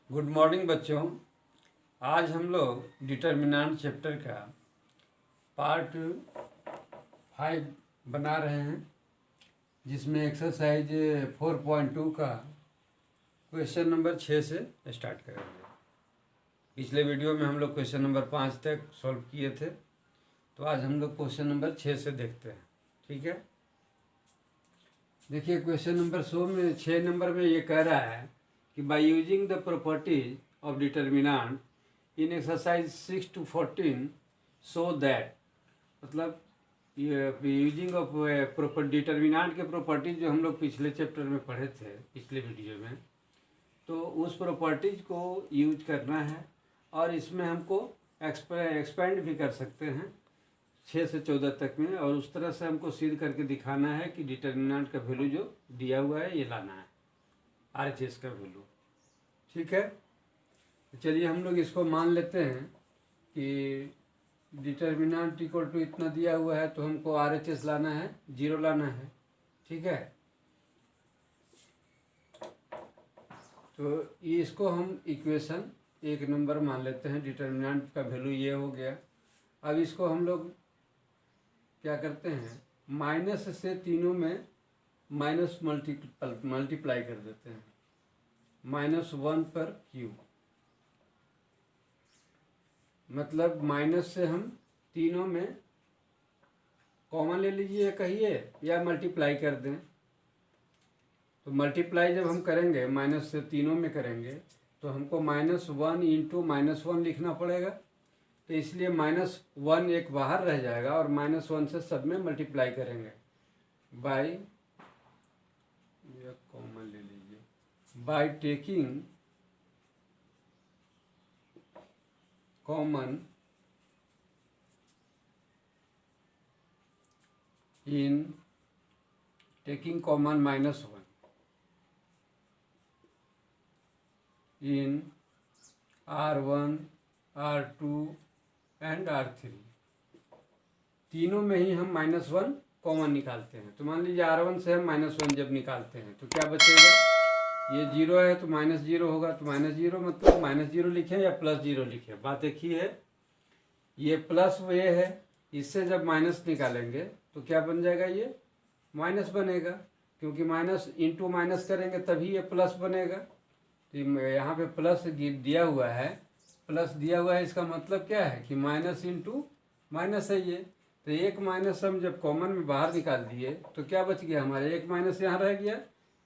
Good morning बच्चों। आज हम लोग डिटर्मिनेंट चैप्टर का पार्ट 5 बना रहे हैं, जिसमें एक्सरसाइज 4.2 का क्वेश्चन नंबर 6 से स्टार्ट करेंगे। पिछले वीडियो में हम लोग क्वेश्चन नंबर 5 तक सॉल्व किए थे, तो आज हम लोग क्वेश्चन नंबर 6 से देखते हैं। ठीक है, देखिए क्वेश्चन नंबर 6 नंबर में ये कह रहा है कि by using the properties of determinant in exercise 6 to 14 so that, मतलब यूजिंग ऑफ प्रॉपर डिटर्मिनेंट के प्रॉपर्टीज जो हम लोग पिछले चैप्टर में पढ़े थे, पिछले वीडियो में, तो उस प्रॉपर्टीज को यूज करना है और इसमें हमको एक्सपेंड भी कर सकते हैं 6 से 14 तक में, और उस तरह से हमको सिद्ध करके दिखाना है कि डिटर्मिनेंट का वैल्यू जो दिया हुआ है ये लाना है, RHS का वैल्यू। ठीक है, तो चलिए हम लोग इसको मान लेते हैं कि डिटर्मिनेंट इक्वल टू इतना दिया हुआ है, तो हमको RHS लाना है, 0 लाना है। ठीक है, तो इसको हम इक्वेशन 1 नंबर मान लेते हैं। डिटर्मिनेंट का वैल्यू ये हो गया। अब इसको हम लोग क्या करते हैं, माइनस से तीनों में माइनस मल्टीप्लाई कर देते हैं, -1 पर क्यू, मतलब माइनस से हम तीनों में कॉमन ले लीजिए कहिए, या मल्टीप्लाई कर दें। तो मल्टीप्लाई जब हम करेंगे माइनस से तीनों में करेंगे तो हमको -1 इंटू -1 लिखना पड़ेगा, तो इसलिए -1 एक बाहर रह जाएगा और -1 से सब में मल्टीप्लाई करेंगे बाय, ये कॉमन ले लीजिए, by taking common in taking common -1 in R1 R2 and R3, तीनों में ही हम -1 कॉमन निकालते हैं। तो मान लीजिए R1 से हम -1 जब निकालते हैं तो क्या बचेगा, ये 0 है तो -0 होगा, तो -0 मतलब -0 लिखें या +0 लिखें, बात एक ही है। ये प्लस ये है, इससे जब माइनस निकालेंगे तो क्या बन जाएगा, ये माइनस बनेगा, क्योंकि माइनस इंटू माइनस करेंगे तभी ये प्लस बनेगा। तो यहाँ पे प्लस दिया हुआ है, प्लस दिया हुआ है, इसका मतलब क्या है कि माइनस इंटू माइनस है ये। तो एक माइनस हम जब कॉमन में बाहर निकाल दिए तो क्या बच गया, हमारे एक माइनस यहाँ रह गया,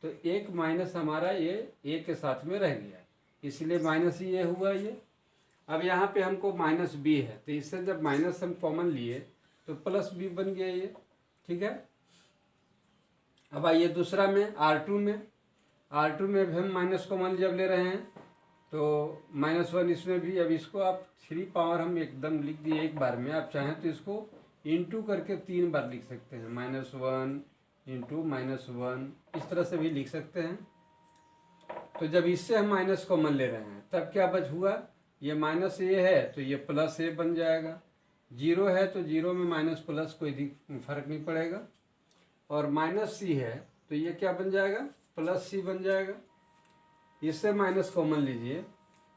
तो एक माइनस हमारा ये एक के साथ में रह गया, इसलिए माइनस ही ये हुआ ये। अब यहाँ पे हमको -b है, तो इससे जब माइनस हम कॉमन लिए तो +b बन गया ये। ठीक है, अब आइए दूसरा में R2 में भी हम माइनस कॉमन जब ले रहे हैं तो -1 इसमें भी। अब इसको आप 3 पावर हम एकदम लिख दिए एक बार में, आप चाहें तो इसको इंटू करके 3 बार लिख सकते हैं, -1 इंटू -1, इस तरह से भी लिख सकते हैं। तो जब इससे हम माइनस कॉमन ले रहे हैं तब क्या बच हुआ, ये माइनस ये है तो ये प्लस ए बन जाएगा, 0 है तो 0 में माइनस प्लस कोई फर्क नहीं पड़ेगा, और -c है तो ये क्या बन जाएगा, +c बन जाएगा। इससे माइनस कॉमन लीजिए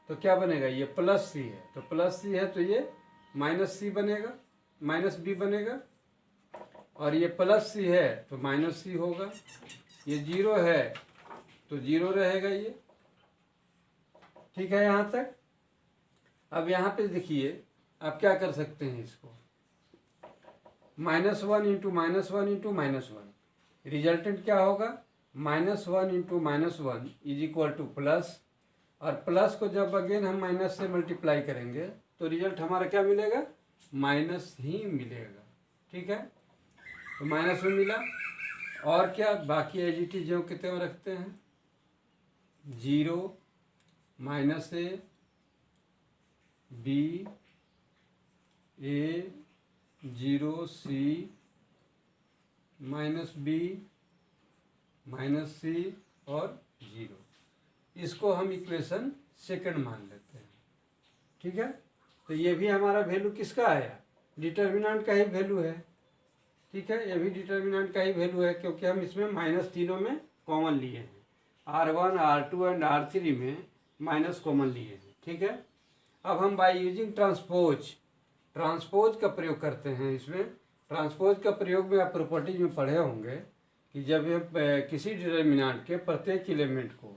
तो क्या बनेगा, ये +c है, तो +c है तो ये -c बनेगा, -b बनेगा, और ये +c है तो -c होगा, ये 0 है तो 0 रहेगा ये। ठीक है यहाँ तक। अब यहाँ पे देखिए आप क्या कर सकते हैं, इसको -1 इंटू -1 इंटू -1, रिजल्टेंट क्या होगा, -1 into -1 is equal two plus, और प्लस को जब अगेन हम माइनस से मल्टीप्लाई करेंगे तो रिजल्ट हमारा क्या मिलेगा, माइनस ही मिलेगा। ठीक है, तो माइनस में मिला, और क्या बाकी एज इट इज जो कि त्यों रखते हैं, 0 -a b a 0 c -b -c और 0, इसको हम इक्वेशन 2 मान लेते हैं। ठीक है, तो ये भी हमारा वैल्यू किसका आया, डिटर्मिनेंट का ही वैल्यू है। ठीक है, ये भी डिटर्मिनेंट का ही वैल्यू है, क्योंकि हम इसमें माइनस तीनों में कॉमन लिए हैं, R1 R2 एंड R3 में माइनस कॉमन लिए हैं, ठीक है। अब हम बाय यूजिंग ट्रांसपोज का प्रयोग करते हैं। इसमें ट्रांसपोज का प्रयोग में आप प्रॉपर्टीज में पढ़े होंगे कि जब हम किसी डिटर्मिनेंट के प्रत्येक एलिमेंट को,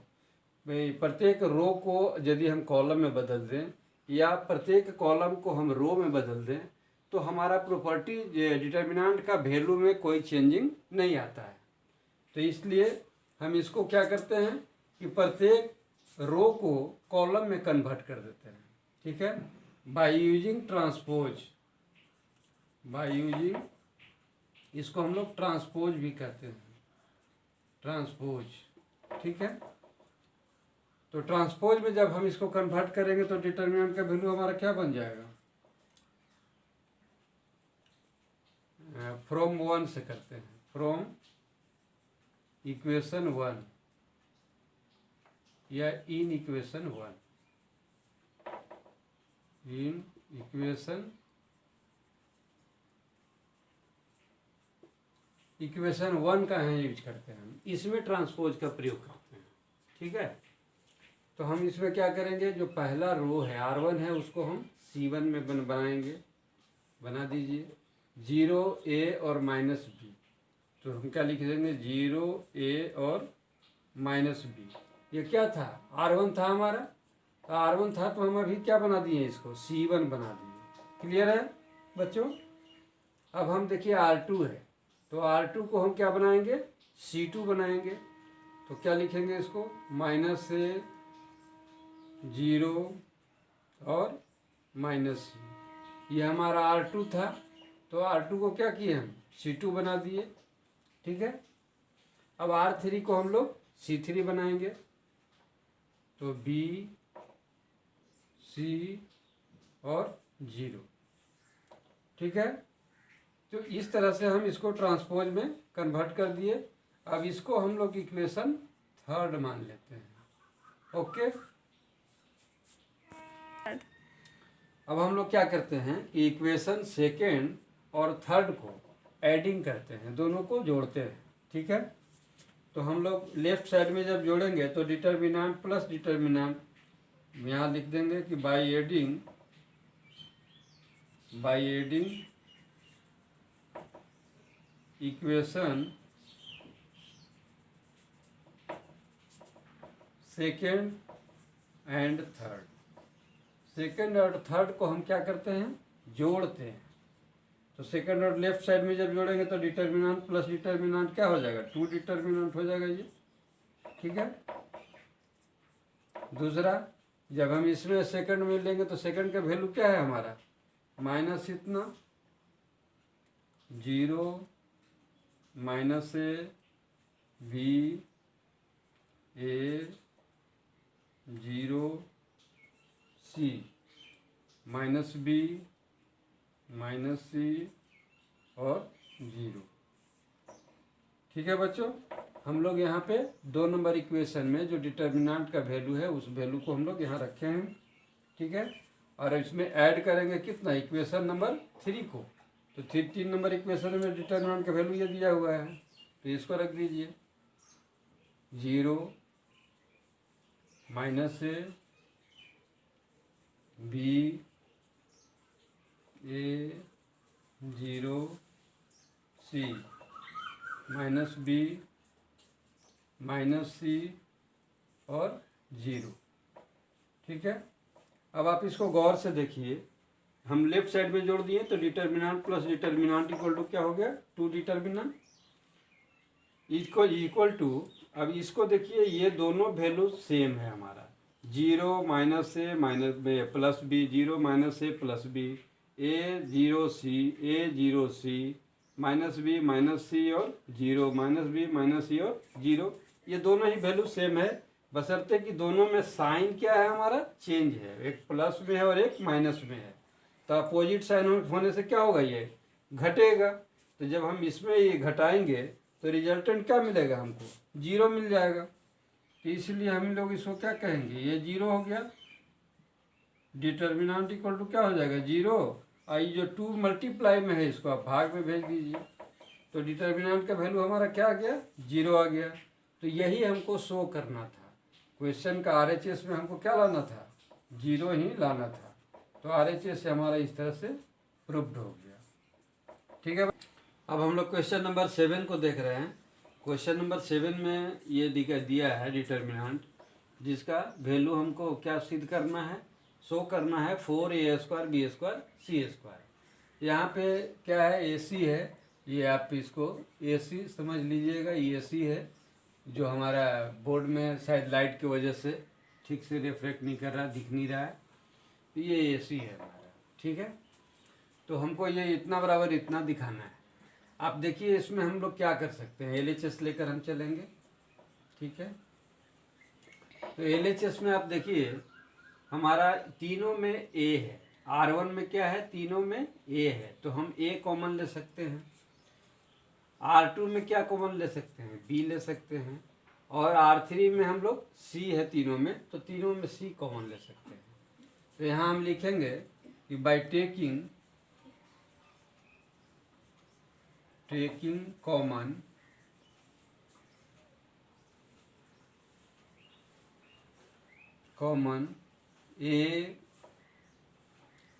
प्रत्येक रो को यदि हम कॉलम में बदल दें या प्रत्येक कॉलम को हम रो में बदल दें तो हमारा प्रॉपर्टी डिटर्मिनेंट का वैल्यू में कोई चेंजिंग नहीं आता है। तो इसलिए हम इसको क्या करते हैं कि प्रत्येक रो को कॉलम में कन्वर्ट कर देते हैं, ठीक है, by using transpose. By using, इसको हम लोग ट्रांसपोज भी कहते हैं, ट्रांसपोज, ठीक है। तो ट्रांसपोज में जब हम इसको कन्वर्ट करेंगे तो डिटर्मिनेंट का वैल्यू हमारा क्या बन जाएगा, फ्रॉम वन से करते हैं, फ्रॉम इक्वेशन वन या in equation one, in equation one का है यूज करते हैं हम, इसमें ट्रांसपोज का प्रयोग करते हैं, ठीक है। तो हम इसमें क्या करेंगे, जो पहला रो है R1 है उसको हम C1 में बनाएंगे, बना दीजिए, 0 A और माइनस B। तो हम क्या लिख देंगे, 0 A और माइनस B। ये क्या था, R1 था हमारा, तो R1 था तो हम अभी क्या बना दिए, इसको C1 बना दिए। क्लियर है बच्चों। अब हम देखिए R2 है, तो R2 को हम क्या बनाएंगे, C2 बनाएंगे। तो क्या लिखेंगे इसको, माइनस से 0 और माइनस C। ये हमारा R2 था, तो R2 को क्या किए हम, C2 बना दिए, ठीक है। अब R3 को हम लोग C3 बनाएंगे, तो B C और 0, ठीक है। तो इस तरह से हम इसको ट्रांसपोज में कन्वर्ट कर दिए। अब इसको हम लोग इक्वेशन थर्ड मान लेते हैं, ओके। अब हम लोग क्या करते हैं कि इक्वेशन सेकेंड और थर्ड को एडिंग करते हैं, दोनों को जोड़ते हैं, ठीक है। तो हम लोग लेफ्ट साइड में जब जोड़ेंगे तो डिटर्मिनेंट प्लस डिटर्मिनेंट यहाँ लिख देंगे कि by adding equation second and third, second और थर्ड को हम क्या करते हैं, जोड़ते हैं। तो सेकेंड और लेफ्ट साइड में जब जोड़ेंगे तो डिटर्मिनेंट प्लस डिटर्मिनेंट क्या हो जाएगा, 2 डिटर्मिनेंट हो जाएगा ये, ठीक है। दूसरा, जब हम इसमें सेकंड में लेंगे तो सेकंड का वैल्यू क्या है हमारा, माइनस इतना, 0 minus B A 0 C minus B minus C और 0, ठीक है बच्चों। हम लोग यहाँ पे 2 नंबर इक्वेशन में जो डिटर्मिनेंट का वैल्यू है उस वैल्यू को हम लोग यहाँ रखे हैं, ठीक है। और इसमें ऐड करेंगे कितना, इक्वेशन नंबर 3 को। तो 3 नंबर इक्वेशन में डिटर्मिनेंट का वैल्यू ये दिया हुआ है, तो इसको रख दीजिए, 0 minus B A 0 C minus B minus C और 0, ठीक है। अब आप इसको गौर से देखिए, हम लेफ्ट साइड में जोड़ दिए तो determinant plus determinant equal to क्या हो गया, 2 डिटर्मिनेंट इसको इक्वल टू। अब इसको देखिए, ये दोनों वैल्यू सेम है हमारा, 0 minus A minus plus B, 0 minus A plus B, A 0 C minus B minus C और 0 माइनस B माइनस C और 0, ये दोनों ही वैल्यू सेम है, बशर्ते कि दोनों में साइन क्या है हमारा, चेंज है, एक प्लस में है और एक माइनस में है। तो अपोजिट साइन होने से क्या होगा, ये घटेगा। तो जब हम इसमें ये घटाएंगे तो रिजल्टेंट क्या मिलेगा, हमको 0 मिल जाएगा। तो इसलिए हम लोग इसको क्या कहेंगे, ये 0 हो गया, डिटर्मिनेंट इक्वल टू क्या हो जाएगा, 0। और ये जो 2 मल्टीप्लाई में है इसको आप भाग में भेज दीजिए, तो डिटर्मिनेंट का वैल्यू हमारा क्या आ गया, 0 आ गया। तो यही हमको शो करना था क्वेश्चन का RHS में हमको क्या लाना था, 0 ही लाना था। तो RHS से हमारा इस तरह से प्रूव्ड हो गया। ठीक है, अब हम लोग क्वेश्चन नंबर 7 को देख रहे हैं। क्वेश्चन नंबर 7 में ये दिया है डिटर्मिनेंट, जिसका वैल्यू हमको क्या सिद्ध करना है, शो करना है 4a² b² c²। यहाँ पे क्या है, AC है, ये आप इसको AC समझ लीजिएगा, ये AC है जो हमारा बोर्ड में शायद लाइट की वजह से ठीक से रिफ्लेक्ट नहीं कर रहा, दिख नहीं रहा है, तो ये AC है हमारा। ठीक है, तो हमको ये इतना बराबर इतना दिखाना है। आप देखिए इसमें हम लोग क्या कर सकते हैं, LHS लेकर हम चलेंगे। ठीक है, तो LHS में आप देखिए हमारा तीनों में A है, R1 में क्या है, तीनों में A है, तो हम A कॉमन ले सकते हैं। R2 में क्या कॉमन ले सकते हैं, B ले सकते हैं। और R3 में हम लोग C है तीनों में, तो तीनों में C कॉमन ले सकते हैं। तो यहाँ हम लिखेंगे कि by taking common A,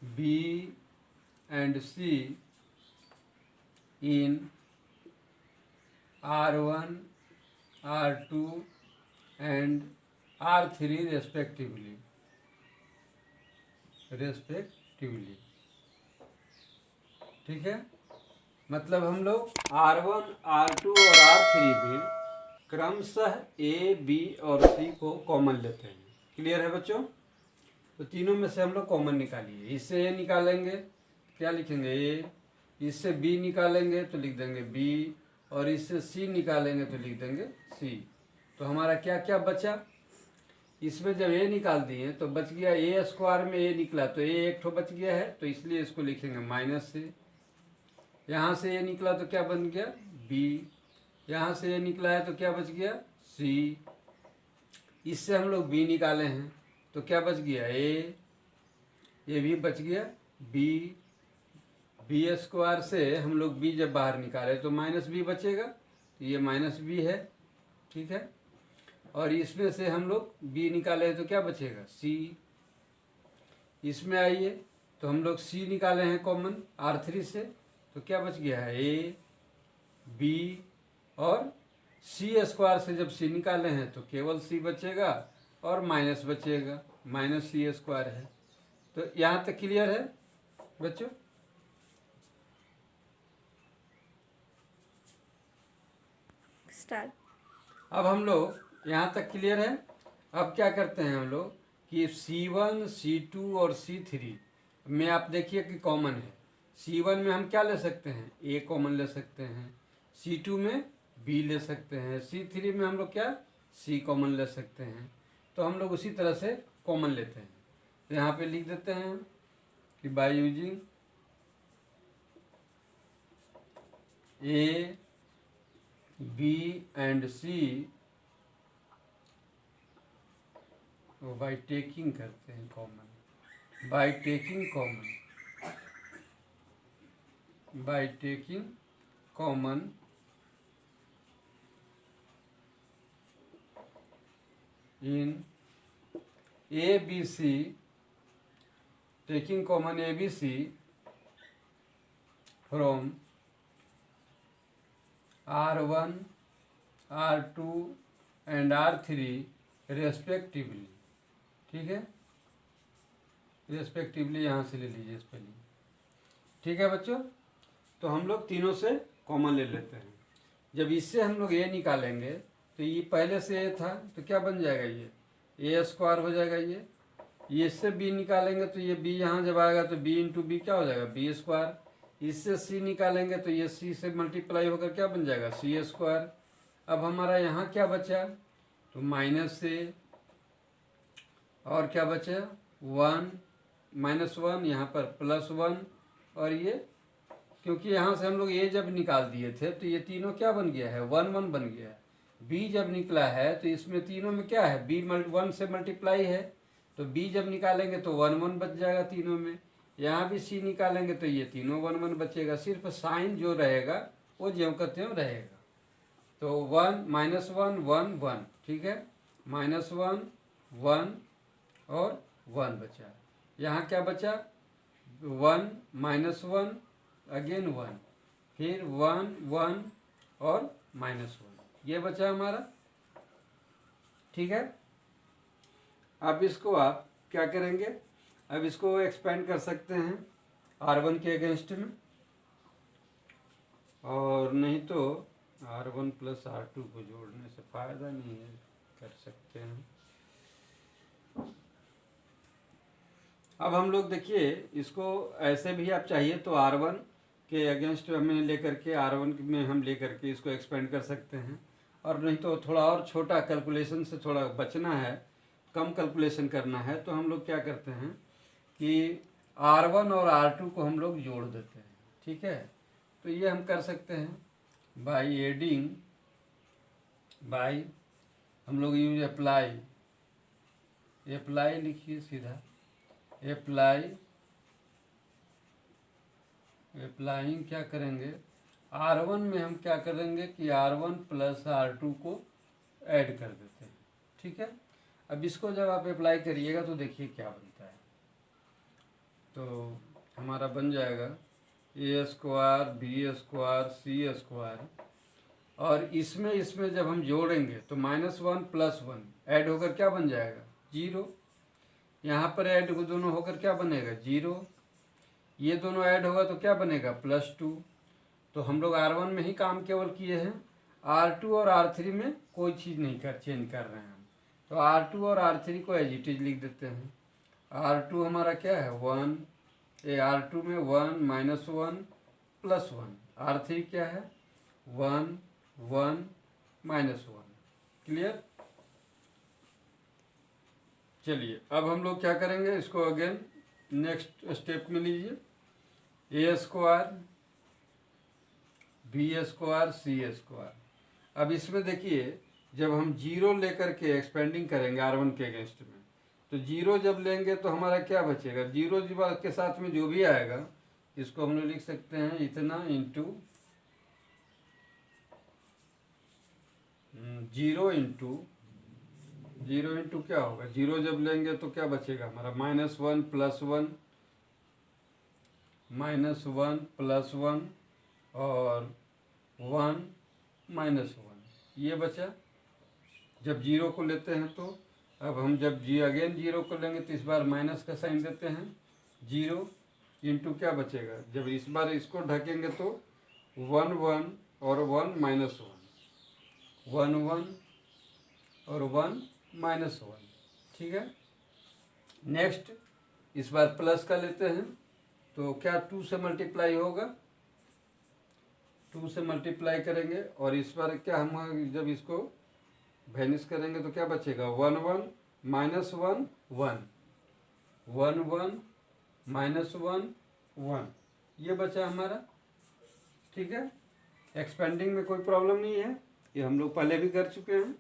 B and C in R1, R2 and R3 respectively। ठीक है, मतलब हम लोग R1, R2 और R3 में क्रमशः A, B और C को कॉमन लेते हैं। क्लियर है बच्चों? तो तीनों में से हम लोग कॉमन निकालिए। इससे A निकालेंगे, क्या लिखेंगे A, इससे B निकालेंगे तो लिख देंगे B, और इससे C निकालेंगे तो लिख देंगे C। तो हमारा क्या क्या बचा, इसमें जब A निकाल दिए तो बच गया A² में A निकला, तो A एक ठो बच गया है, तो इसलिए इसको लिखेंगे -C। यहाँ से A निकला तो क्या बन गया B, यहाँ से A निकला है तो क्या बच गया C। इससे हम लोग B निकाले हैं तो क्या बच गया A, ये भी बच गया B। B² से हम लोग B जब बाहर निकाले तो -B बचेगा, तो ये -B है। ठीक है, और इसमें से हम लोग B निकाले तो क्या बचेगा C। इसमें आइए तो हम लोग C निकाले हैं कॉमन R3 से, तो क्या बच गया है A, B, और C² से जब C निकाले हैं तो केवल C बचेगा और माइनस बचेगा, -C² है। तो यहाँ तक क्लियर है बच्चों? स्टार्ट। अब हम लोग यहाँ तक क्लियर है। अब क्या करते हैं हम लोग कि C1, C2 और C3 में आप देखिए कि कॉमन है। C1 में हम क्या ले सकते हैं, A कॉमन ले सकते हैं। C2 में B ले सकते हैं। C3 में हम लोग क्या C कॉमन ले सकते हैं। तो हम लोग उसी तरह से कॉमन लेते हैं। तो यहाँ पे लिख देते हैं कि by using A, B and C, वो बाय टेकिंग करते हैं common, by taking common in ABC, taking common ABC from R1, R2 and R3 respectively. ठीक है, रेस्पेक्टिवली यहाँ से ले लीजिए स्पेलिंग। ठीक है बच्चों, तो हम लोग तीनों से कॉमन ले लेते हैं। जब इससे हम लोग A निकालेंगे तो ये पहले से A था तो क्या बन जाएगा, ये A² हो जाएगा। ये इससे B निकालेंगे तो ये B यहाँ जब आएगा तो B इंटू B क्या हो जाएगा B²। इससे C निकालेंगे तो ये C से मल्टीप्लाई होकर क्या बन जाएगा C²। अब हमारा यहाँ क्या बचा, तो -A, और क्या बचा 1, -1, यहाँ पर +1, और ये क्योंकि यहाँ से हम लोग A जब निकाल दिए थे तो ये तीनों क्या बन गया है 1, 1 बन गया है। B जब निकला है तो इसमें तीनों में क्या है B 1 से मल्टीप्लाई है, तो B जब निकालेंगे तो 1, 1 बच जाएगा तीनों में। यहाँ भी C निकालेंगे तो ये तीनों 1, 1 बचेगा, सिर्फ साइन जो रहेगा वो ज्यों का त्यों रहेगा। तो 1, -1, 1, 1, ठीक है, -1 1 और 1 बचा। यहाँ क्या बचा? 1 -1 अगेन 1, फिर 1 1 और -1, ये बचा हमारा। ठीक है, अब इसको आप क्या करेंगे? अब इसको एक्सपेंड कर सकते हैं R1 के अगेंस्ट में, और नहीं तो R1 + R2 को जोड़ने से फ़ायदा नहीं है, कर सकते हैं। अब हम लोग देखिए, इसको ऐसे भी आप चाहिए तो R1 के अगेंस्ट हमें लेकर के R1 में हम लेकर के इसको एक्सपेंड कर सकते हैं, और नहीं तो थोड़ा और छोटा कैलकुलेशन से थोड़ा बचना है, कम कैलकुलेशन करना है, तो हम लोग क्या करते हैं कि R1 और R2 को हम लोग जोड़ देते हैं। ठीक है, तो ये हम कर सकते हैं बाई एडिंग, बाई हम लोग यूज अप्लाई, अप्लाई लिखिए सीधा, अप्लाइंग क्या करेंगे? R1 में हम क्या करेंगे कि R1 + R2 को ऐड कर देते हैं। ठीक है, अब इसको जब आप अप्लाई करिएगा तो देखिए क्या बनता है। तो हमारा बन जाएगा A² B² C², और इसमें जब हम जोड़ेंगे तो -1 + 1 ऐड होकर क्या बन जाएगा? 0। यहाँ पर ऐड दोनों होकर क्या बनेगा? 0। ये दोनों ऐड होगा तो क्या बनेगा? +2। तो हम लोग R1 में ही काम केवल किए हैं, R2 और R3 में कोई चीज़ नहीं चेंज कर रहे हैं हम। तो R2 और R3 को एज इट इज लिख देते हैं। R2 हमारा क्या है? 1, R2 में 1 -1 + 1, R3 क्या है? 1 1 -1। क्लियर? चलिए, अब हम लोग क्या करेंगे, इसको अगेन नेक्स्ट स्टेप में लीजिए। A² B² C²। अब इसमें देखिए, जब हम 0 लेकर के एक्सपेंडिंग करेंगे R1 के अगेंस्ट में, तो 0 जब लेंगे तो हमारा क्या बचेगा? 0 के साथ में जो भी आएगा, इसको हम लोग लिख सकते हैं इतना इंटू 0 इंटू क्या होगा? 0 जब लेंगे तो क्या बचेगा हमारा? -1 + 1, -1 + 1 और 1 -1, ये बचा। जब 0 को लेते हैं तो अब हम जब अगेन 0 को लेंगे तो इस बार माइनस का साइन देते हैं। 0 इंटू क्या बचेगा? जब इस बार इसको ढकेंगे तो 1 1 और 1 -1, 1 1 और 1 -1। ठीक है, नेक्स्ट इस बार प्लस का लेते हैं तो क्या 2 से मल्टीप्लाई होगा? 2 से मल्टीप्लाई करेंगे, और इस बार क्या हम जब इसको वैनिश करेंगे तो क्या बचेगा? 1 1 -1 1, 1 1 -1 1, ये बचा हमारा। ठीक है, एक्सपेंडिंग में कोई प्रॉब्लम नहीं है, ये हम लोग पहले भी कर चुके हैं।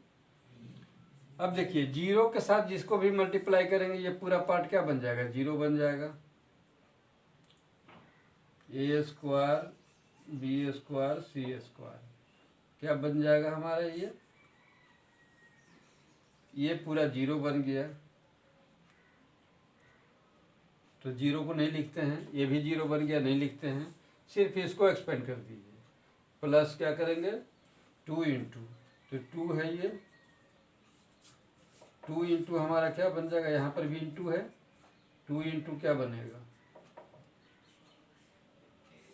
अब देखिए, 0 के साथ जिसको भी मल्टीप्लाई करेंगे ये पूरा पार्ट क्या बन जाएगा? 0 बन जाएगा। A² B² C² क्या बन जाएगा हमारा? ये पूरा 0 बन गया। तो 0 को नहीं लिखते हैं, ये भी 0 बन गया, नहीं लिखते हैं, सिर्फ इसको एक्सपेंड कर दीजिए। प्लस क्या करेंगे? 2 इंटू, तो 2 है ये, 2 इंटू हमारा क्या बन जाएगा? यहाँ पर भी इंटू है, 2 इंटू क्या बनेगा?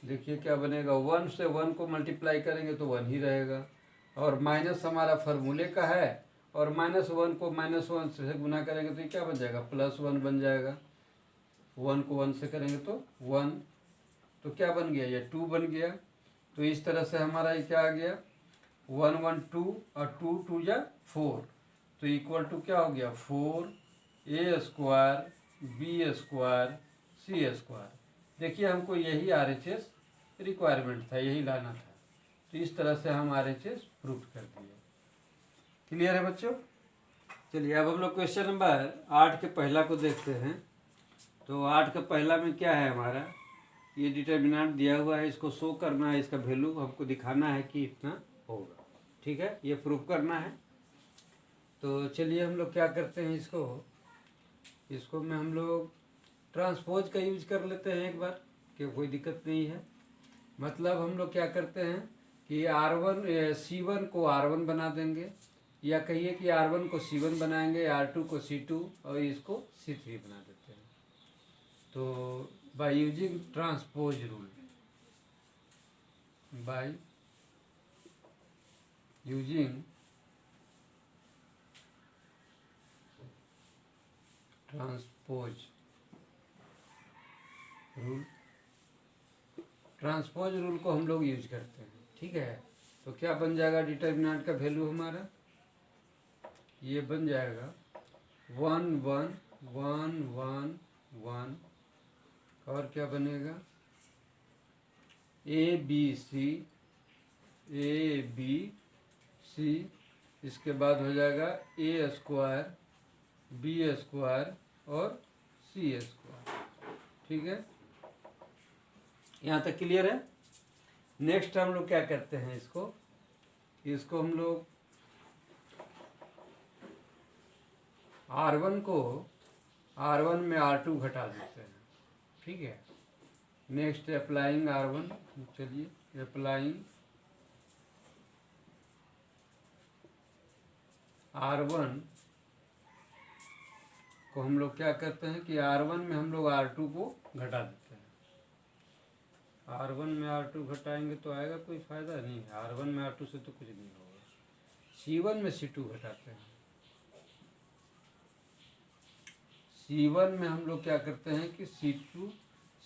देखिए क्या बनेगा? 1 से 1 को मल्टीप्लाई करेंगे तो 1 ही रहेगा, और माइनस हमारा फार्मूले का है, और -1 को -1 से गुना करेंगे तो ये क्या बन जाएगा? +1 बन जाएगा। 1 को 1 से करेंगे तो 1, तो क्या बन गया? ये 2 बन गया। तो इस तरह से हमारा ये क्या आ गया? 1 1 2 और 2 2 या 4, तो इक्वल टू क्या हो गया? 4 A² B² C²। देखिए, हमको यही RHS रिक्वायरमेंट था, यही लाना था, तो इस तरह से हम RHS प्रूफ कर दिए। क्लियर है बच्चों? चलिए, अब हम लोग क्वेश्चन नंबर 8 के पहला को देखते हैं। तो 8 का पहला में क्या है हमारा? ये डिटर्मिनेंट दिया हुआ है, इसको शो करना है, इसका वैल्यू हमको दिखाना है कि इतना होगा। ठीक है, ये प्रूफ करना है। तो चलिए हम लोग क्या करते हैं, इसको में हम लोग ट्रांसपोज का यूज कर लेते हैं एक बार, कि कोई दिक्कत नहीं है। मतलब हम लोग क्या करते हैं कि C1 को R1 बना देंगे, या कहिए कि R1 को C1 बनाएंगे, R2 को C2 और इसको C3 बना देते हैं। तो by using transpose rule, by using transpose rule को हम लोग यूज करते हैं, ठीक है। तो क्या बन जाएगा डिटर्मिनेंट का वैल्यू हमारा, ये बन जाएगा 1 1 1 1 1, और क्या बनेगा ए बी सी, इसके बाद हो जाएगा A² B² और C², ठीक है। यहाँ तक क्लियर है। नेक्स्ट हम लोग क्या करते हैं, इसको हम लोग R1 में R2 घटा देते हैं, ठीक है। नेक्स्ट अप्लाइंग R1, चलिए अप्लाइंग R1 को हम लोग क्या करते हैं कि R1 में हम लोग R2 को घटा देते हैं। R1 में R2 घटाएंगे तो आएगा कोई फ़ायदा नहीं है, R1 में R2 से तो कुछ नहीं होगा। C1 में C2 घटाते हैं, C1 में हम लोग क्या करते हैं कि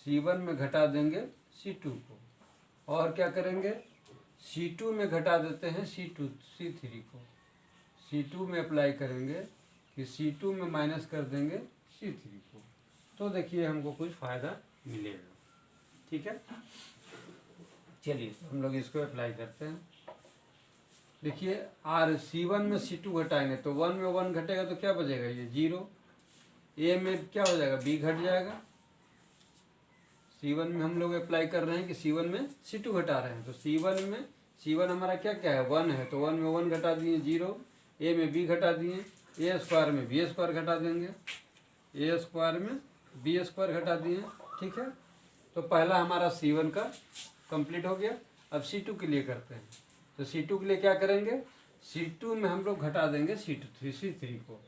C1 में घटा देंगे C2 को, और क्या करेंगे C2 में घटा देते हैं C3 को, C2 में अप्लाई करेंगे कि C2 में माइनस कर देंगे C3 को, तो देखिए हमको कुछ फ़ायदा मिलेगा, ठीक है। चलिए हम लोग इसको अप्लाई करते हैं। देखिए C1 में C2 घटाएंगे तो 1 में 1 घटेगा तो क्या बचेगा, ये 0। A में क्या हो जाएगा, B घट जाएगा। C1 में हम लोग अप्लाई कर रहे हैं कि C1 में C2 घटा रहे हैं, तो C1 हमारा क्या है 1 है, तो 1 में 1 घटा दिए 0, A में B घटा दिए, A² में B² घटा देंगे, A² में B² घटा दिए, ठीक है। तो पहला हमारा C1 का कंप्लीट हो गया। अब C2 के लिए करते हैं, तो C2 के लिए क्या करेंगे, C2 में हम लोग घटा देंगे C3 को,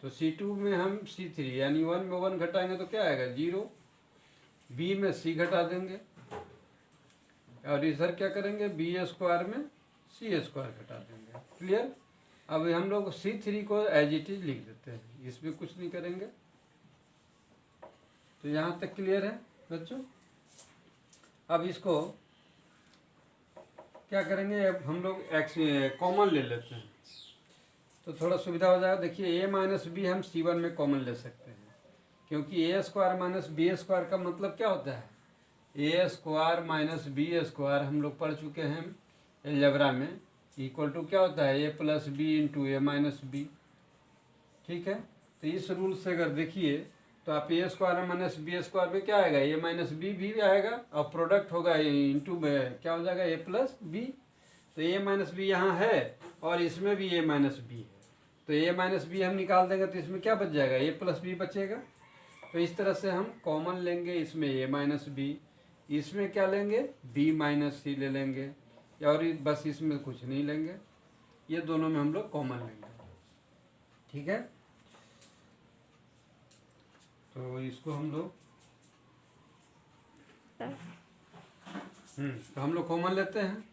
तो C2 में हम C3 यानी 1 में 1 घटाएंगे तो क्या आएगा 0, B में C घटा देंगे, और इधर क्या करेंगे B² में C² घटा देंगे, क्लियर। अब हम लोग C3 को एज इट इज लिख देते हैं, इसमें कुछ नहीं करेंगे। तो यहाँ तक क्लियर है बच्चों। अब इसको क्या करेंगे, अब हम लोग कॉमन ले लेते हैं तो थोड़ा सुविधा हो जाएगा। देखिए A - B हम C1 में कॉमन ले सकते हैं, क्योंकि A² - B² का मतलब क्या होता है, A² - B² हम लोग पढ़ चुके हैं अलजेब्रा में, इक्वल टू क्या होता है A + B × A - B, ठीक है। तो इस रूल से अगर देखिए तो आप A² - B² में क्या आएगा A - B भी आएगा, और प्रोडक्ट होगा इंटू में क्या हो जाएगा A + B। तो A - B यहाँ है और इसमें भी A - B है, तो A - B हम निकाल देंगे तो इसमें क्या बच जाएगा A + B बचेगा। तो इस तरह से हम कॉमन लेंगे, इसमें A - B, इसमें क्या लेंगे B - C ले लेंगे, और बस इसमें कुछ नहीं लेंगे, ये दोनों में हम लोग कॉमन लेंगे, ठीक है। तो इसको हम लोग तो हम लोग कॉमन लेते हैं,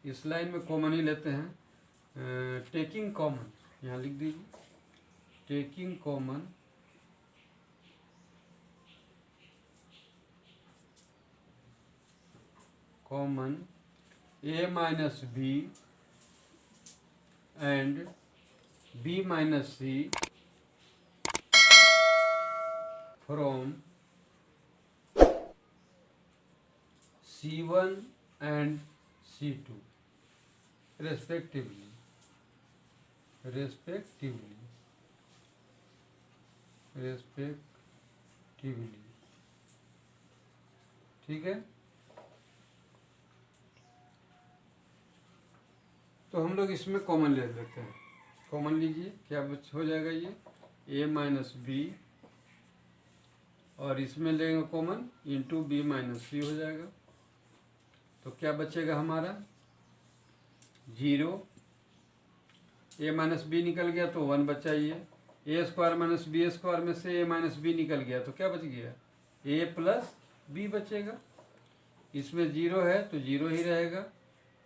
इस लाइन में कॉमन ही लेते हैं। टेकिंग कॉमन यहाँ लिख दीजिए, taking common A - B and B - C from C1 and C2 respectively, ठीक है। तो हम लोग इसमें कॉमन ले लेते हैं, कॉमन लीजिए, क्या हो जाएगा ये a माइनस बी, और इसमें लेंगे कॉमन इंटू बी माइनस सी हो जाएगा। तो क्या बचेगा हमारा 0, a माइनस बी निकल गया तो 1 बचा ये, ए स्क्वायर माइनस बी स्क्वायर में से a माइनस बी निकल गया तो क्या बच गया a प्लस बी बचेगा। इसमें 0 है तो 0 ही रहेगा,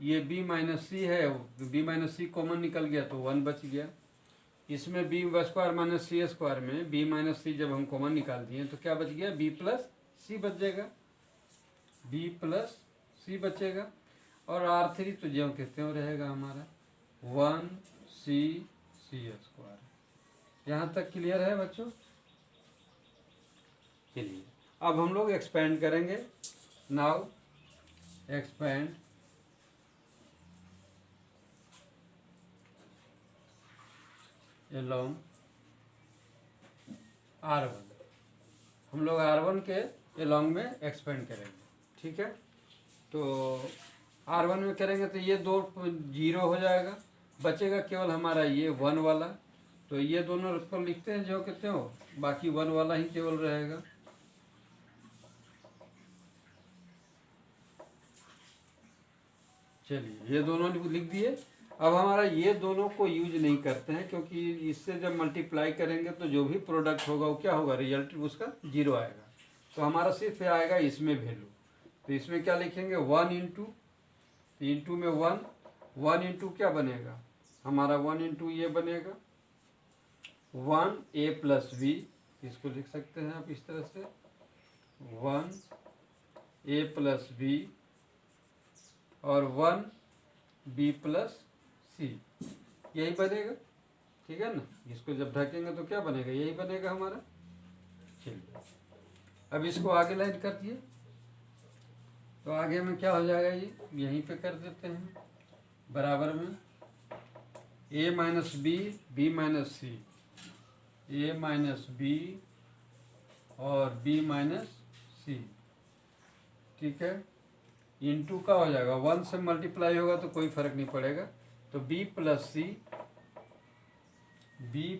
ये b माइनस सी है, b माइनस सी कॉमन निकल गया तो 1 बच गया। इसमें b स्क्वायर माइनस सी स्क्वायर में b माइनस सी जब हम कॉमन निकाल दिए तो क्या बच गया b प्लस सी बच जाएगा, b प्लस सी बचेगा। और R3 तो जो कहते हो रहेगा हमारा 1c सी स्क्वायर। यहाँ तक क्लियर है बच्चों? चलिए अब हम लोग एक्सपेंड करेंगे। नाउ एक्सपेंड along R1, हम लोग R1 के along में एक्सपेंड करेंगे, ठीक है। तो R1 में करेंगे तो ये 2 0 हो जाएगा, बचेगा केवल हमारा ये 1 वाला। तो ये दोनों पर लिखते हैं जो कहते हो, बाकी 1 वाला ही केवल रहेगा। चलिए ये दोनों लिख दिए। अब हमारा ये दोनों को यूज नहीं करते हैं, क्योंकि इससे जब मल्टीप्लाई करेंगे तो जो भी प्रोडक्ट होगा वो क्या होगा, रिजल्ट उसका 0 आएगा। तो हमारा सिर्फ आएगा इसमें वैल्यू। तो इसमें क्या लिखेंगे 1 इंटू में 1 इंटू क्या बनेगा हमारा 1 इंटू ये बनेगा 1a प्लस बी, इसको लिख सकते हैं आप इस तरह से 1a प्लस बी और 1b प्लस सी, यही बनेगा, ठीक है ना। इसको जब ढकेंगे तो क्या बनेगा, यही बनेगा हमारा। चलिए अब इसको आगे लाइन कर दिए तो आगे में क्या हो जाएगा, ये यहीं पे कर देते हैं बराबर में a minus B minus C, a minus B और b माइनस सी, ठीक है। इंटू का हो जाएगा 1 से मल्टीप्लाई होगा तो कोई फर्क नहीं पड़ेगा। तो b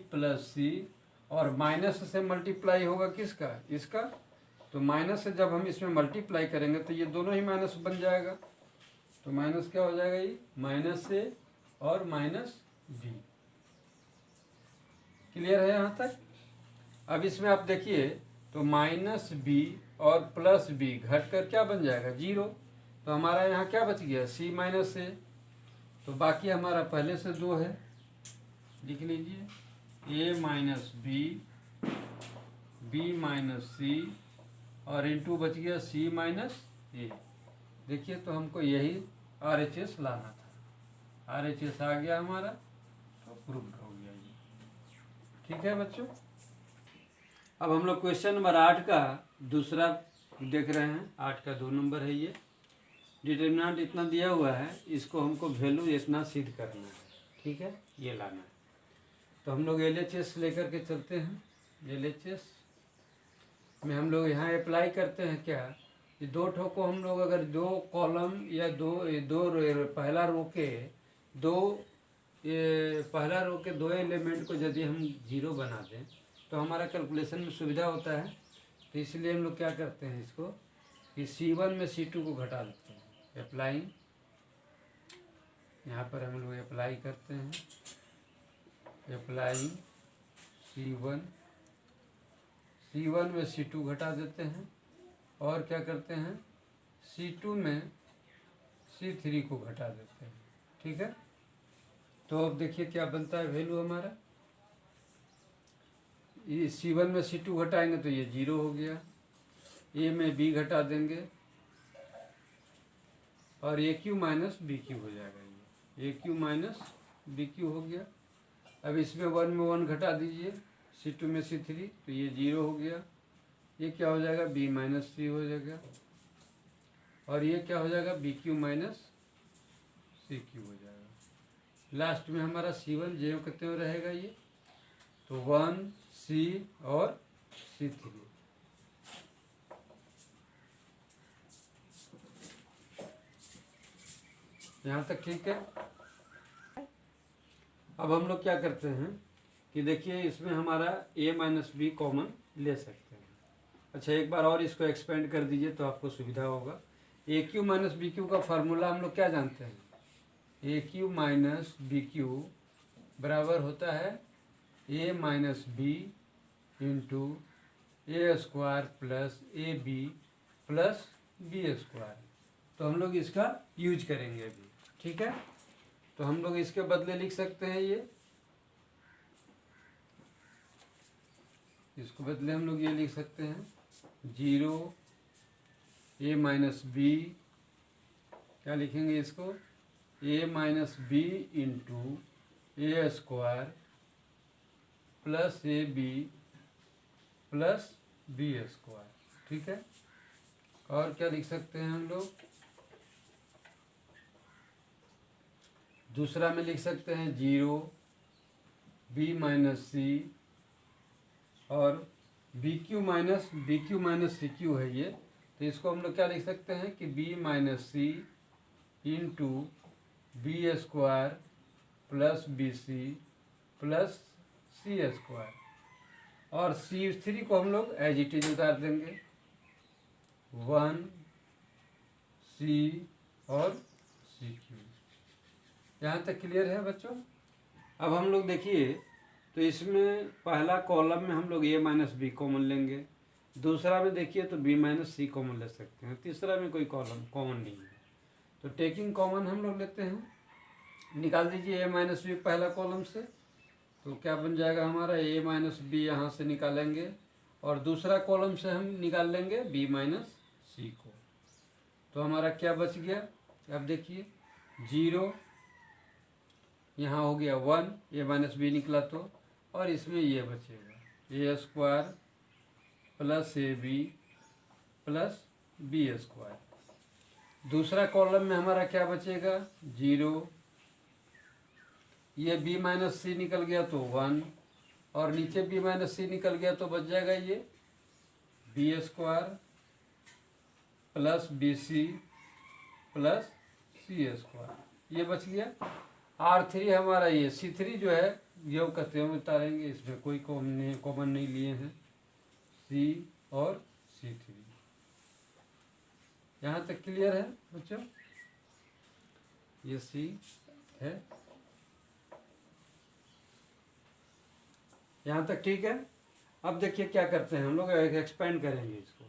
प्लस सी और माइनस से मल्टीप्लाई होगा किसका, इसका। तो माइनस से जब हम इसमें मल्टीप्लाई करेंगे तो ये दोनों ही माइनस बन जाएगा। तो माइनस क्या हो जाएगा, ये माइनस से और माइनस बी। क्लियर है यहाँ तक? अब इसमें आप देखिए तो माइनस बी और प्लस बी घट कर क्या बन जाएगा 0। तो हमारा यहाँ क्या बच गया c माइनस ए। तो बाकी हमारा पहले से 2 है, लिख लीजिए a माइनस बी माइनस सी और इंटू बच गया c माइनस ए। देखिए तो हमको यही RHS लाना था, RHS आ गया हमारा, तो प्रूव्ड हो गया ये, ठीक है बच्चों। अब हम लोग क्वेश्चन नंबर 8 का दूसरा देख रहे हैं। 8 का 2 नंबर है ये। डिटरमिनेंट इतना दिया हुआ है, इसको हमको वैल्यू इतना सिद्ध करना है, ठीक है, ये लाना है। तो हम लोग LHS लेकर के चलते हैं। LHS में हम लोग यहाँ अप्लाई करते हैं क्या, ये 2 ठो को हम लोग अगर 2 कॉलम या दो पहला रो के 2 एलिमेंट को यदि हम 0 बना दें तो हमारा कैलकुलेशन में सुविधा होता है। तो इसलिए हम लोग क्या करते हैं, इसको कि C1 में C2 को घटा देते हैं। अप्लाइंग, यहाँ पर हम लोग अप्लाई करते हैं, अप्लाइंग C1 में C2 घटा देते हैं और क्या करते हैं C2 में C3 को घटा देते हैं, ठीक है। तो अब देखिए क्या बनता है वैल्यू हमारा, ये C1 में C2 घटाएंगे तो ये 0 हो गया, a में b घटा देंगे और AQ माइनस BQ हो जाएगा, ये AQ माइनस BQ हो गया। अब इसमें 1 में 1 घटा दीजिए, C2 में C3, तो ये 0 हो गया। ये क्या हो जाएगा b माइनस C हो जाएगा और ये क्या हो जाएगा BQ माइनस CQ हो जाएगा। लास्ट में हमारा C1 जो कहते हुए रहेगा ये, तो 1C और C3। यहाँ तक ठीक है। अब हम लोग क्या करते हैं कि देखिए इसमें हमारा a माइनस बी कॉमन ले सकते हैं। अच्छा एक बार और इसको एक्सपेंड कर दीजिए तो आपको सुविधा होगा। A cube minus b cube का फार्मूला हम लोग क्या जानते हैं, a cube minus b cube बराबर होता है a minus B into a square plus a b plus b square. तो हम लोग इसका यूज करेंगे अभी, ठीक है। तो हम लोग इसके बदले लिख सकते हैं ये, इसको बदले हम लोग ये लिख सकते हैं 0 ए माइनस बी, क्या लिखेंगे इसको, a minus B into a square plus a b plus b square, ठीक है। और क्या लिख सकते हैं हम लोग, दूसरा में लिख सकते हैं 0 बी माइनस सी और B cube minus C cube है ये, तो इसको हम लोग क्या लिख सकते हैं कि बी माइनस सी into b square plus b c plus c square. और C3 को हम लोग एज इट इज उतार देंगे 1 सी और सी क्यू। यहाँ तक क्लियर है बच्चों। अब हम लोग देखिए तो इसमें पहला कॉलम में हम लोग a माइनस बी कॉमन लेंगे, दूसरा में देखिए तो b माइनस सी कॉमन ले सकते हैं, तीसरा में कोई कॉलम कॉमन नहीं है। तो टेकिंग कॉमन हम लोग लेते हैं, निकाल दीजिए a माइनस बी पहला कॉलम से, तो क्या बन जाएगा हमारा a माइनस बी यहाँ से निकालेंगे और दूसरा कॉलम से हम निकाल लेंगे b माइनस सी को। तो हमारा क्या बच गया, अब देखिए 0 यहाँ हो गया 1 a माइनस बी निकला तो, और इसमें ये बचेगा a square plus a b plus b square. दूसरा कॉलम में हमारा क्या बचेगा 0, ये बी माइनस सी निकल गया तो 1, और नीचे बी माइनस सी निकल गया तो बच जाएगा ये b square plus b c plus c square, ये बच गया। R3 हमारा ये C3 जो है ये कहते हैं उतारेंगे, इसमें कोई कॉमन नहीं लिए हैं, C और C3। यहाँ तक क्लियर है बच्चों, ये C है, यहाँ तक ठीक है। अब देखिए क्या करते हैं हम लोग, एक्सपेंड करेंगे इसको।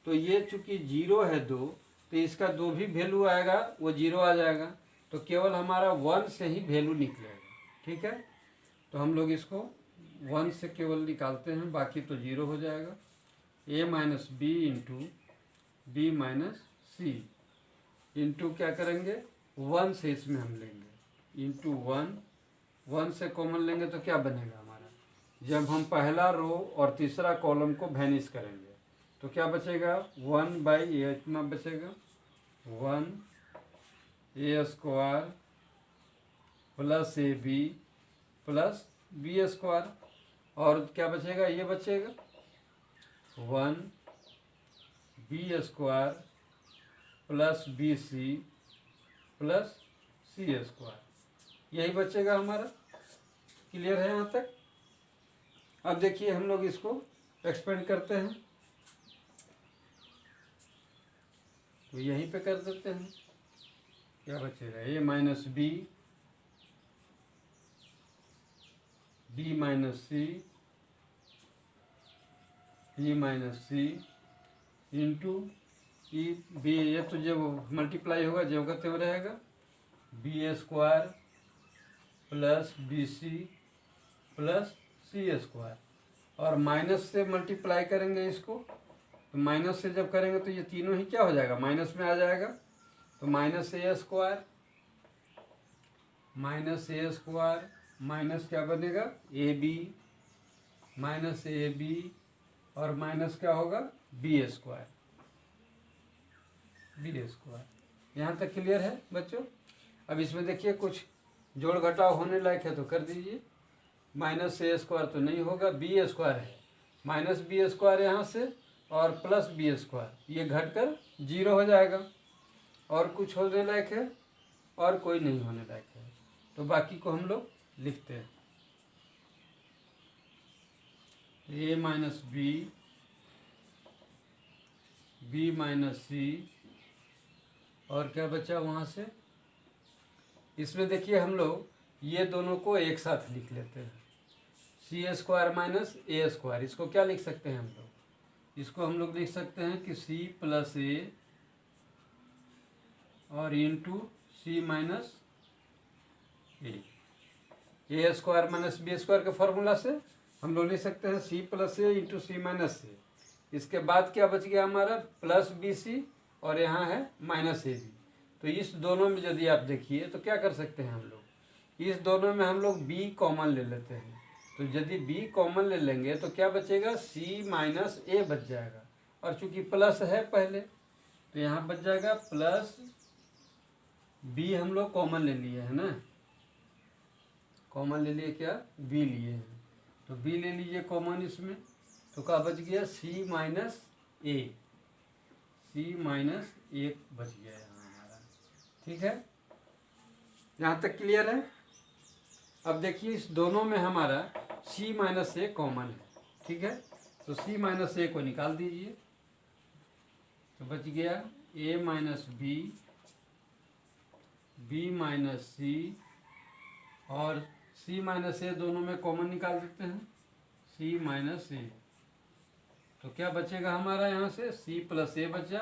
तो ये चूंकि 0 है 2, तो इसका 2 भी वैल्यू आएगा वो 0 आ जाएगा, तो केवल हमारा 1 से ही वैल्यू निकलेगा, ठीक है। तो हम लोग इसको 1 से केवल निकालते हैं, बाकी तो 0 हो जाएगा। a minus B into B minus C into क्या करेंगे 1 से इसमें हम लेंगे इंटू 1 से कॉमन लेंगे तो क्या बनेगा हमारा, जब हम पहला रो और तीसरा कॉलम को वैनिश करेंगे तो क्या बचेगा 1/a, इतना बचेगा 1 a square plus a b plus b square, और क्या बचेगा ये बचेगा 1 b square plus b c plus c square, यही बचेगा हमारा। क्लियर है यहाँ तक। अब देखिए हम लोग इसको एक्सपेंड करते हैं, तो यहीं पे कर देते हैं, क्या बचेगा a minus b b minus c b minus C into e b, ये तो जब मल्टीप्लाई होगा जब त्यों रहेगा b square plus b c plus c square, और माइनस से मल्टीप्लाई करेंगे इसको, तो माइनस से जब करेंगे तो ये तीनों ही क्या हो जाएगा माइनस में आ जाएगा, तो माइनस ए स्क्वायर माइनस क्या बनेगा A B minus A B, और माइनस क्या होगा बी स्क्वायर। यहाँ तक क्लियर है बच्चों। अब इसमें देखिए कुछ जोड़ घटाव होने लायक है तो कर दीजिए, माइनस ए स्क्वायर तो नहीं होगा, बी स्क्वायर है, माइनस बी स्क्वायर यहाँ से और प्लस बी स्क्वायर, ये घटकर 0 हो जाएगा। और कुछ होने लायक है और कोई नहीं होने लायक है, तो बाकी को हम लोग लिखते हैं। ए माइनस बी, बी माइनस सी, और क्या बचा वहाँ से। इसमें देखिए हम लोग ये दोनों को एक साथ लिख लेते हैं, सी स्क्वायर माइनस ए स्क्वायर। इसको क्या लिख सकते हैं हम लोग, इसको हम लोग लिख सकते हैं कि सी प्लस ए और इंटू सी माइनस ए स्क्वायर माइनस बी स्क्वायर के फॉर्मूला से हम लोग लिख सकते हैं सी प्लस ए इंटू सी माइनस ए। इसके बाद क्या बच गया हमारा, प्लस बी सी, और यहाँ है माइनस ए बी। तो इस दोनों में यदि आप देखिए तो क्या कर सकते हैं हम लोग, इस दोनों में हम लोग b कॉमन ले लेते हैं। तो यदि b कॉमन ले लेंगे तो क्या बचेगा, c माइनस ए बच जाएगा, और चूंकि प्लस है पहले तो यहाँ बच जाएगा प्लस b। हम लोग कॉमन ले लिए है ना, कॉमन ले लिए, क्या b लिए हैं, तो b ले लीजिए कॉमन इसमें। तो क्या बच गया, c माइनस ए, c माइनस एक बच गया यहाँ हमारा। ठीक है, यहाँ तक क्लियर है। अब देखिए इस दोनों में हमारा c माइनस ए कॉमन है, ठीक है, तो c माइनस ए को निकाल दीजिए। तो बच गया a minus b, b minus सी, और c माइनस ए दोनों में कॉमन निकाल देते हैं, c माइनस ए। तो क्या बचेगा हमारा, यहाँ से c प्लस ए बचा,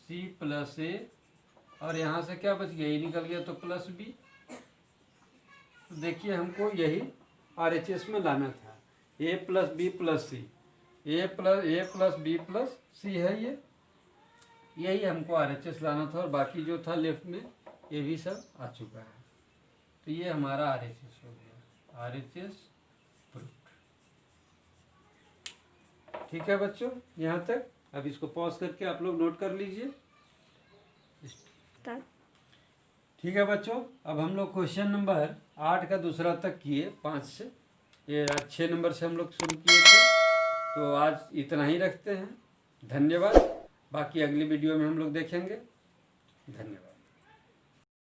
c प्लस ए, और यहाँ से क्या बच गया, ये निकल गया तो प्लस बी। तो देखिए हमको यही RHS में लाना था, a plus b plus c, a plus b plus c है ये, यही हमको RHS लाना था, और बाकी जो था लेफ्ट में ये भी सब आ चुका है। तो ये हमारा RHS हो गया, RHS प्रूफ। ठीक है बच्चों, यहाँ तक। अब इसको पॉज करके आप लोग नोट कर लीजिए। ठीक है बच्चों, अब हम लोग क्वेश्चन नंबर 8 का दूसरा तक किए, 5 से, ये 6 नंबर से हम लोग शुरू किए थे। तो आज इतना ही रखते हैं, धन्यवाद। बाकी अगली वीडियो में हम लोग देखेंगे। धन्यवाद।